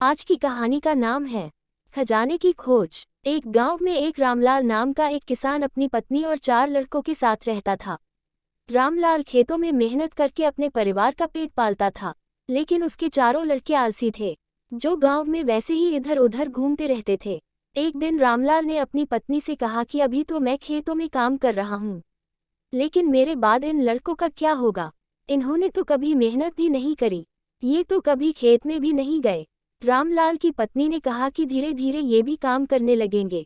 आज की कहानी का नाम है खजाने की खोज। एक गांव में एक रामलाल नाम का एक किसान अपनी पत्नी और 4 लड़कों के साथ रहता था। रामलाल खेतों में मेहनत करके अपने परिवार का पेट पालता था, लेकिन उसके चारों लड़के आलसी थे, जो गांव में वैसे ही इधर उधर घूमते रहते थे। एक दिन रामलाल ने अपनी पत्नी से कहा कि अभी तो मैं खेतों में काम कर रहा हूँ, लेकिन मेरे बाद इन लड़कों का क्या होगा? इन्होंने तो कभी मेहनत भी नहीं करी, ये तो कभी खेत में भी नहीं गए। रामलाल की पत्नी ने कहा कि धीरे धीरे ये भी काम करने लगेंगे।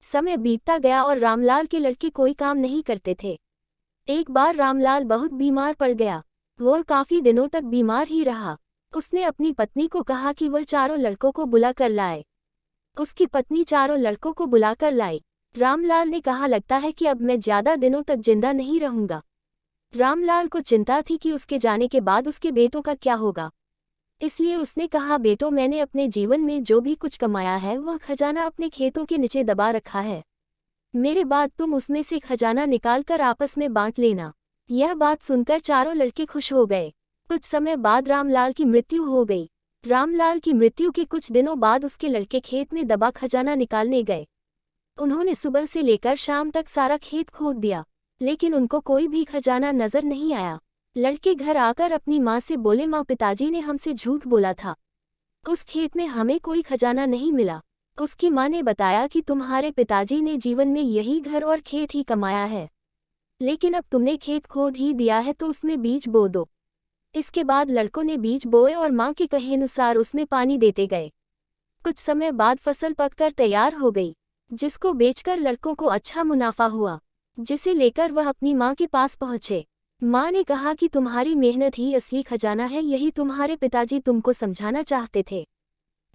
समय बीतता गया और रामलाल के लड़के कोई काम नहीं करते थे। एक बार रामलाल बहुत बीमार पड़ गया। वह काफी दिनों तक बीमार ही रहा। उसने अपनी पत्नी को कहा कि वह चारों लड़कों को बुला कर लाए। उसकी पत्नी चारों लड़कों को बुलाकर लाई। रामलाल ने कहा, लगता है कि अब मैं ज्यादा दिनों तक जिंदा नहीं रहूंगा। रामलाल को चिंता थी कि उसके जाने के बाद उसके बेटों का क्या होगा। इसलिए उसने कहा, बेटो, मैंने अपने जीवन में जो भी कुछ कमाया है वह खजाना अपने खेतों के नीचे दबा रखा है। मेरे बाद तुम उसमें से खजाना निकालकर आपस में बांट लेना। यह बात सुनकर चारों लड़के खुश हो गए। कुछ समय बाद रामलाल की मृत्यु हो गई। रामलाल की मृत्यु के कुछ दिनों बाद उसके लड़के खेत में दबा खजाना निकालने गए। उन्होंने सुबह से लेकर शाम तक सारा खेत खोद दिया, लेकिन उनको कोई भी खजाना नजर नहीं आया। लड़के घर आकर अपनी माँ से बोले, माँ, पिताजी ने हमसे झूठ बोला था, उस खेत में हमें कोई खजाना नहीं मिला। उसकी माँ ने बताया कि तुम्हारे पिताजी ने जीवन में यही घर और खेत ही कमाया है, लेकिन अब तुमने खेत खोद ही दिया है तो उसमें बीज बो दो। इसके बाद लड़कों ने बीज बोए और माँ के कहे अनुसार उसमें पानी देते गए। कुछ समय बाद फसल पककर तैयार हो गई, जिसको बेचकर लड़कों को अच्छा मुनाफा हुआ, जिसे लेकर वह अपनी माँ के पास पहुँचे। माँ ने कहा कि तुम्हारी मेहनत ही असली खजाना है, यही तुम्हारे पिताजी तुमको समझाना चाहते थे।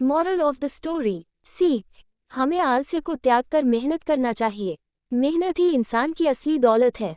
मॉरल ऑफ द स्टोरी, सीख, हमें आलस्य को त्याग कर मेहनत करना चाहिए। मेहनत ही इंसान की असली दौलत है।